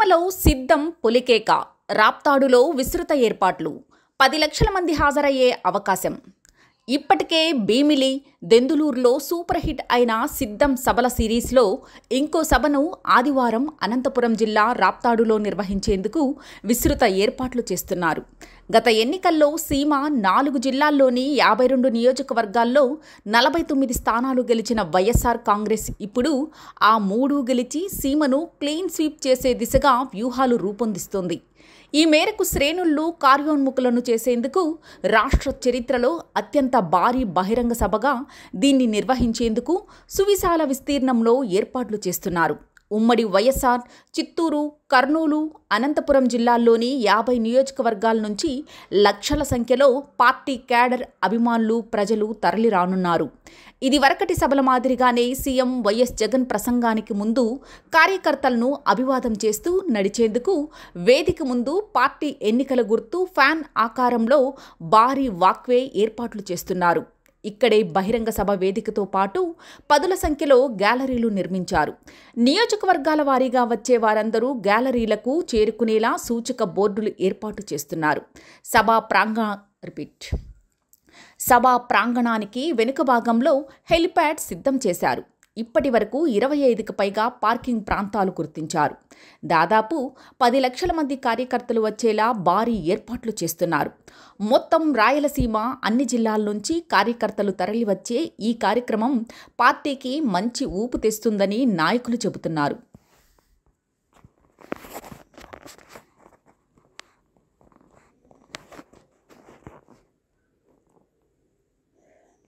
సీమలో సిద్ధం పులికేక రాప్తాడులో విస్తృత ఏర్పాట్లు 10 లక్షల మంది హాజరయ్యే అవకాశం. ఇప్పటికే భీమిలి, దెందులూరులో సూపర్ హిట్ అయిన సిద్ధం సభల సిరీస్లో ఇంకో సభను ఆదివారం అనంతపురం జిల్లా రాప్తాడులో నిర్వహించేందుకు విస్తృత ఏర్పాట్లు చేస్తున్నారు. గత ఎన్నికల్లో సీమ 4 జిల్లాల్లోని 52 నియోజకవర్గాల్లో 49 స్థానాలు గెలిచిన వైఎస్ఆర్ కాంగ్రెస్ ఇప్పుడు ఆ 3 గెలిచి సీమను క్లీన్ స్వీప్ చేసే దిశగా వ్యూహాలు రూపొందిస్తోంది. ఈ మేరకు శ్రేణుల్లో కార్యోన్ముఖులను చేసేందుకు రాష్ట్ర చరిత్రలో అత్యంత భారీ బహిరంగ సభగా దీన్ని నిర్వహించేందుకు సువిశాల విస్తీర్ణంలో ఏర్పాట్లు చేస్తున్నారు. ఉమ్మడి వైఎస్ఆర్, చిత్తూరు, కర్నూలు, అనంతపురం జిల్లాల్లోని 50 నియోజకవర్గాల నుంచి లక్షల సంఖ్యలో పార్టీ క్యాడర్, అభిమానులు, ప్రజలు తరలిరానున్నారు. ఇదివరకటి సభల మాదిరిగానే సీఎం వైఎస్ జగన్ ప్రసంగానికి ముందు కార్యకర్తలను అభివాదం చేస్తూ నడిచేందుకు వేదిక ముందు పార్టీ ఎన్నికల గుర్తు ఫ్యాన్ ఆకారంలో భారీ వాక్వే ఏర్పాట్లు చేస్తున్నారు. ఇక్కడే బహిరంగ సభ వేదికతో పాటు పదుల సంఖ్యలో గ్యాలరీలు నిర్మించారు. నియోజకవర్గాల వారీగా వచ్చే వారందరూ గ్యాలరీలకు చేరుకునేలా సూచక బోర్డులు ఏర్పాటు చేస్తున్నారు. సభా ప్రాంగణానికి వెనుక భాగంలో హెలిప్యాడ్ సిద్ధం చేశారు. ఇప్పటి వరకు 25కి పైగా పార్కింగ్ ప్రాంతాలు గుర్తించారు. దాదాపు 10 లక్షల మంది కార్యకర్తలు వచ్చేలా భారీ ఏర్పాట్లు చేస్తున్నారు. మొత్తం రాయలసీమ అన్ని జిల్లాల నుంచి కార్యకర్తలు తరలివచ్చే ఈ కార్యక్రమం పార్టీకి మంచి ఊపు తెస్తుందని నాయకులు చెబుతున్నారు.